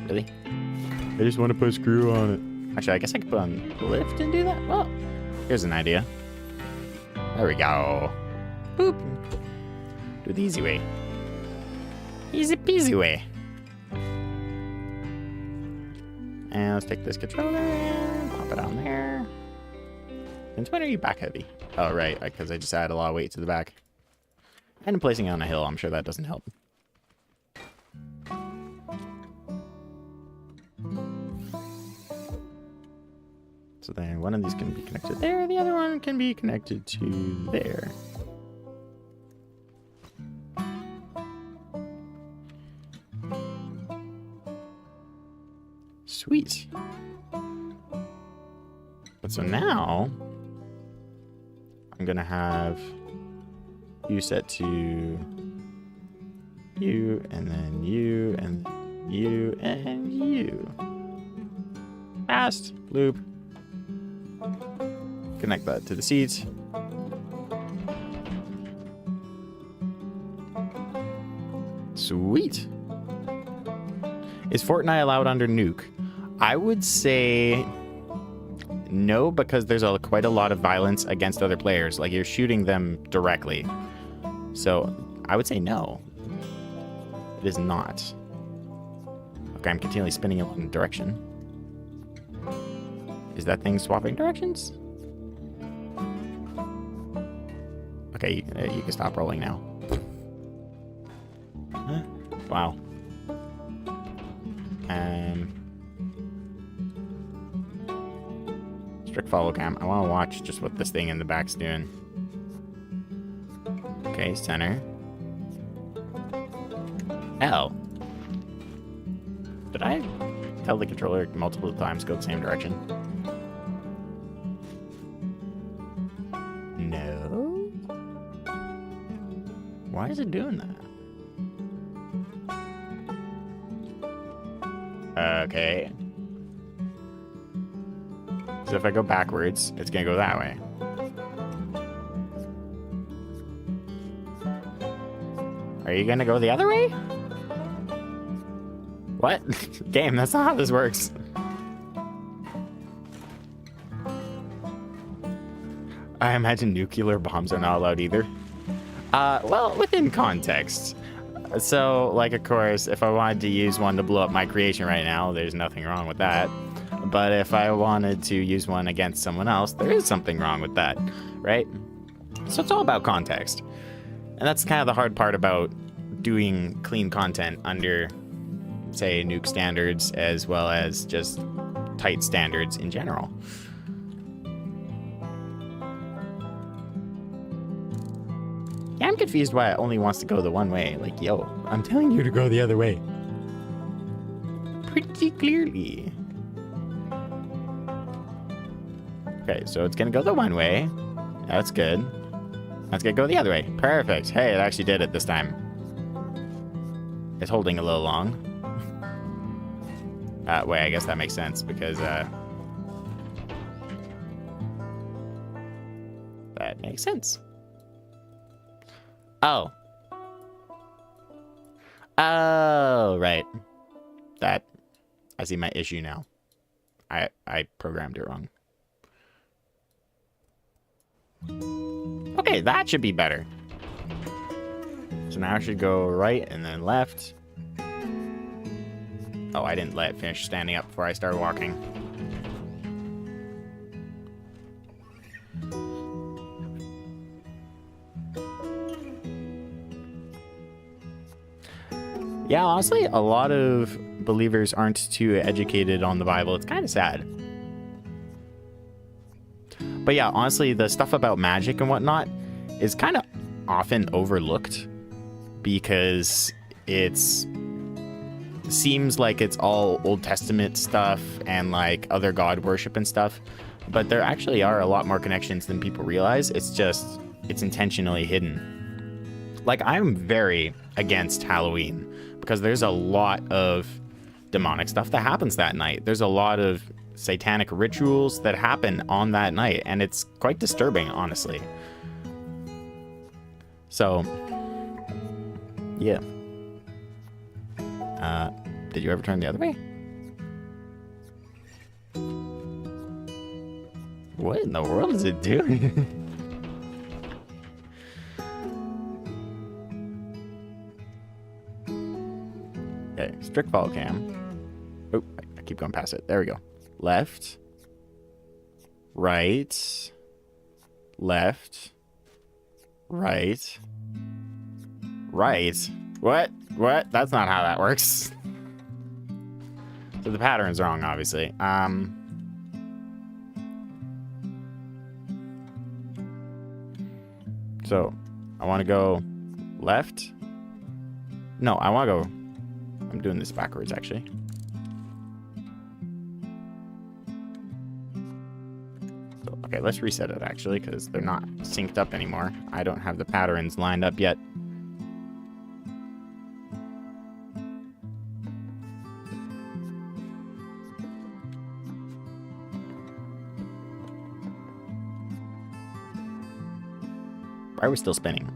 really? I just want to put a screw on it. Actually, I guess I could put on lift and do that. Well, here's an idea. There we go. Boop. Do it the easy way. Easy peasy way. And let's take this controller and pop it on there. And when are you back heavy? Oh, right, because I just added a lot of weight to the back. And placing it on a hill, I'm sure that doesn't help. So then one of these can be connected there, the other one can be connected to there. Sweet. But so now, I'm gonna have you set to you, and then you, and you, and you. Fast loop. Connect that to the seats. Sweet. Is Fortnite allowed under NUC? I would say no, because there's quite a lot of violence against other players. Like, you're shooting them directly. So, I would say no. It is not. Okay, I'm continually spinning in one direction. Is that thing swapping directions? Okay, you can stop rolling now. Huh? Wow. Strict follow cam. I want to watch just what this thing in the back's doing. Okay, center. L. Did I tell the controller multiple times go the same direction? No? Why is it doing that? Okay. So if I go backwards, it's gonna go that way. Are you gonna go the other way? What? Game, that's not how this works. I imagine nuclear bombs are not allowed either. Well, within context. So, like, of course, if I wanted to use one to blow up my creation right now, there's nothing wrong with that. But if I wanted to use one against someone else, there is something wrong with that, right? So it's all about context. And that's kind of the hard part about doing clean content under, say, nuke standards, as well as just tight standards in general. Yeah, I'm confused why it only wants to go the one way. Like, yo, I'm telling you to go the other way. Pretty clearly. Okay, so it's gonna go the one way. That's good. That's gonna go the other way. Perfect. Hey, it actually did it this time. It's holding a little long. Wait, I guess that makes sense because, that makes sense. Oh. Oh, right. That, I see my issue now. I programmed it wrong. Okay, that should be better. So now I should go right and then left. Oh, I didn't let it finish standing up before I started walking. Yeah, honestly, a lot of believers aren't too educated on the Bible. It's kind of sad. But yeah, honestly, the stuff about magic and whatnot is kind of often overlooked because seems like it's all Old Testament stuff and like other god worship and stuff. But there actually are a lot more connections than people realize. It's intentionally hidden. Like, I'm very against Halloween because there's a lot of demonic stuff that happens that night. There's a lot of satanic rituals that happen on that night, and it's quite disturbing, honestly. So, yeah. Did you ever turn the other way? What in the world is it doing? Okay, strict follow cam. Oh, I keep going past it. There we go. Left. Right. Left. Right. Right. What? That's not how that works. So the pattern's wrong, obviously. So I want to go left. No, I want to go. I'm doing this backwards, actually. So, okay, let's reset it, actually, because they're not synced up anymore. I don't have the patterns lined up yet. Why are we still spinning?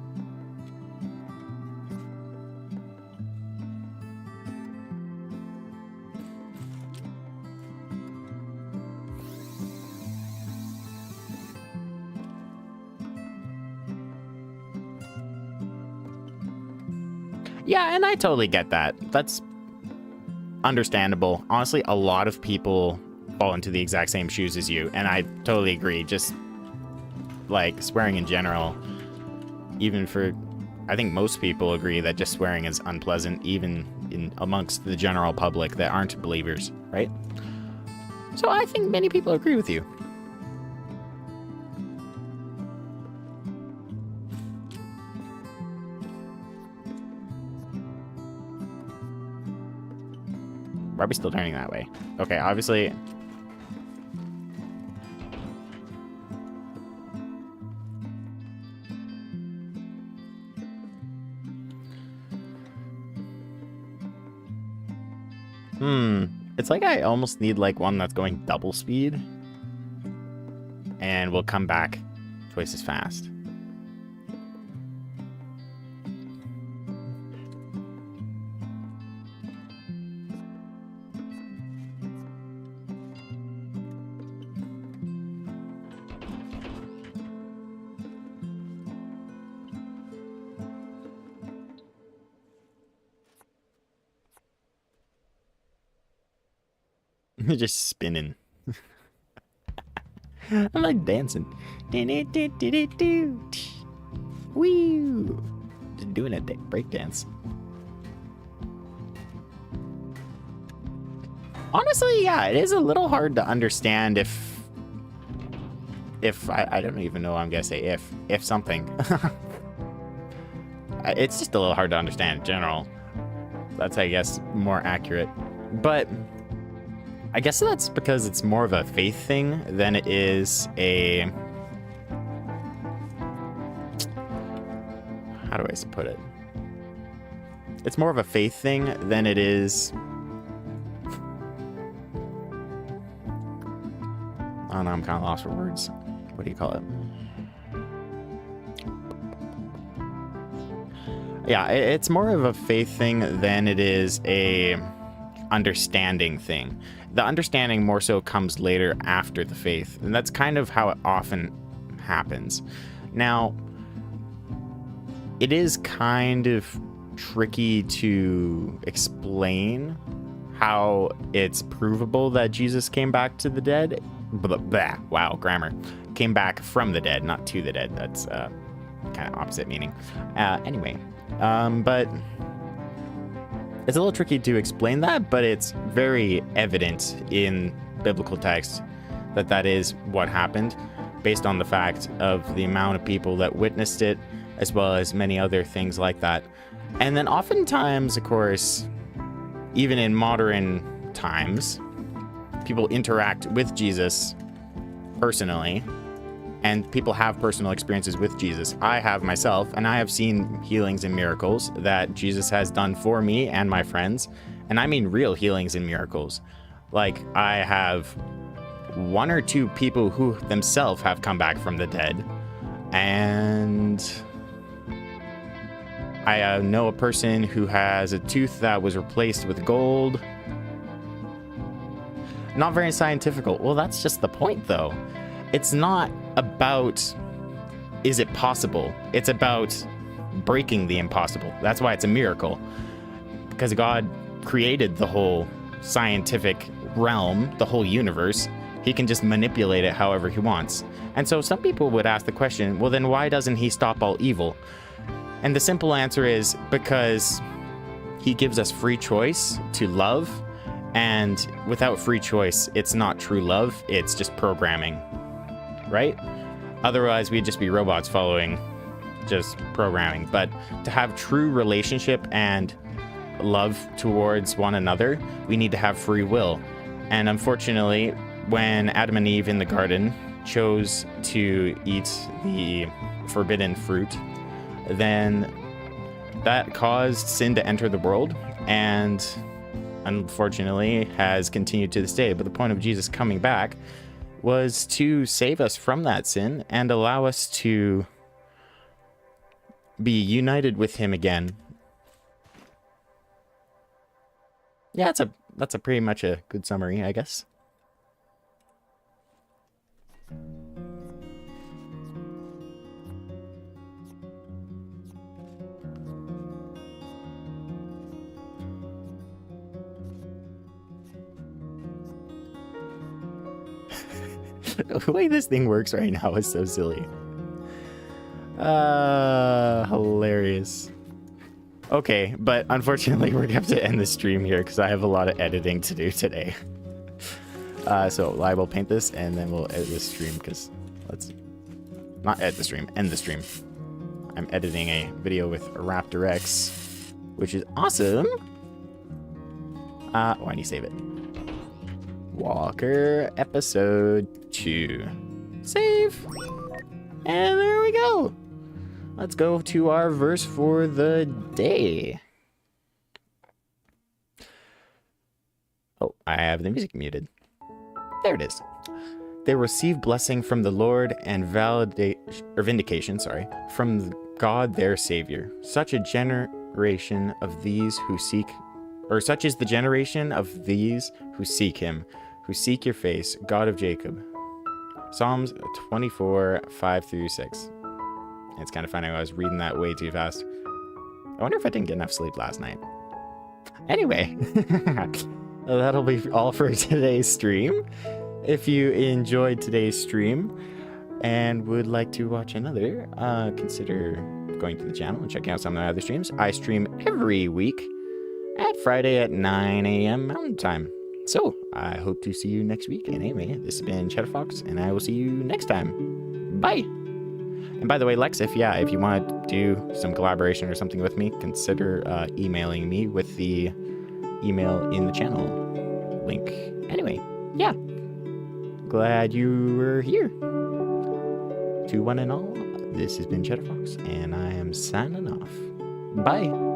Yeah, and I totally get that. That's understandable. Honestly, a lot of people fall into the exact same shoes as you, and I totally agree. Just like swearing in general, even for, I think most people agree that just swearing is unpleasant, even amongst the general public that aren't believers, right? So I think many people agree with you. Why are we still turning that way? Okay, obviously... It's like I almost need like one that's going double speed. And we'll come back twice as fast. Just spinning. I'm like dancing. Woo! Just doing a break dance. Honestly, yeah, it is a little hard to understand if I don't even know what I'm gonna say if something. It's just a little hard to understand in general. That's, I guess, more accurate. But I guess that's because it's more of a faith thing than it is a... How do I put it? It's more of a faith thing than it is... Oh no, I'm kind of lost for words. What do you call it? Yeah, it's more of a faith thing than it is a understanding thing. The understanding more so comes later after the faith, and that's kind of how it often happens. Now, it is kind of tricky to explain how it's provable that Jesus came back to the dead. Wow, grammar. Came back from the dead, not to the dead. That's kind of opposite meaning. Anyway, but it's a little tricky to explain that, but it's very evident in biblical text that that is what happened, based on the fact of the amount of people that witnessed it, as well as many other things like that. And then oftentimes, of course, even in modern times, people interact with Jesus personally, and people have personal experiences with Jesus. I have myself, and I have seen healings and miracles that Jesus has done for me and my friends. And I mean real healings and miracles. Like, I have one or two people who themselves have come back from the dead. And I know a person who has a tooth that was replaced with gold. Not very scientific. Well, that's just the point, though. It's not about, is it possible? It's about breaking the impossible. That's why it's a miracle. Because God created the whole scientific realm, the whole universe. He can just manipulate it however he wants. And so some people would ask the question, well, then why doesn't he stop all evil? And the simple answer is because he gives us free choice to love. And without free choice, it's not true love. It's just programming, right? Otherwise, we'd just be robots following just programming. But to have true relationship and love towards one another, we need to have free will. And unfortunately, when Adam and Eve in the garden chose to eat the forbidden fruit, then that caused sin to enter the world, and unfortunately has continued to this day. But the point of Jesus coming back was to save us from that sin and allow us to be united with him again. Yeah, that's a pretty much a good summary, I guess. The way this thing works right now is so silly. Hilarious. Okay, but unfortunately we're gonna have to end the stream here because I have a lot of editing to do today. So I will paint this and then we'll edit this stream, because let's not edit the stream, end the stream. I'm editing a video with Raptor X, which is awesome. Why do you save it? Walker episode 2. Save. And there we go. Let's go to our verse for the day. Oh, I have the music muted. There it is. They receive blessing from the Lord and vindication, from God their Savior. Such is the generation of these who seek him, who seek your face, God of Jacob. Psalms 24, 5-6. It's kind of funny, I was reading that way too fast. I wonder if I didn't get enough sleep last night. Anyway, that'll be all for today's stream. If you enjoyed today's stream and would like to watch another, consider going to the channel and checking out some of the other streams. I stream every week at Friday at 9 a.m. Mountain Time. So, I hope to see you next week. And anyway, this has been Cheddar Fox, and I will see you next time. Bye! And by the way, Lex, if you want to do some collaboration or something with me, consider emailing me with the email in the channel link. Anyway, yeah. Glad you were here. To one and all, this has been Cheddar Fox, and I am signing off. Bye.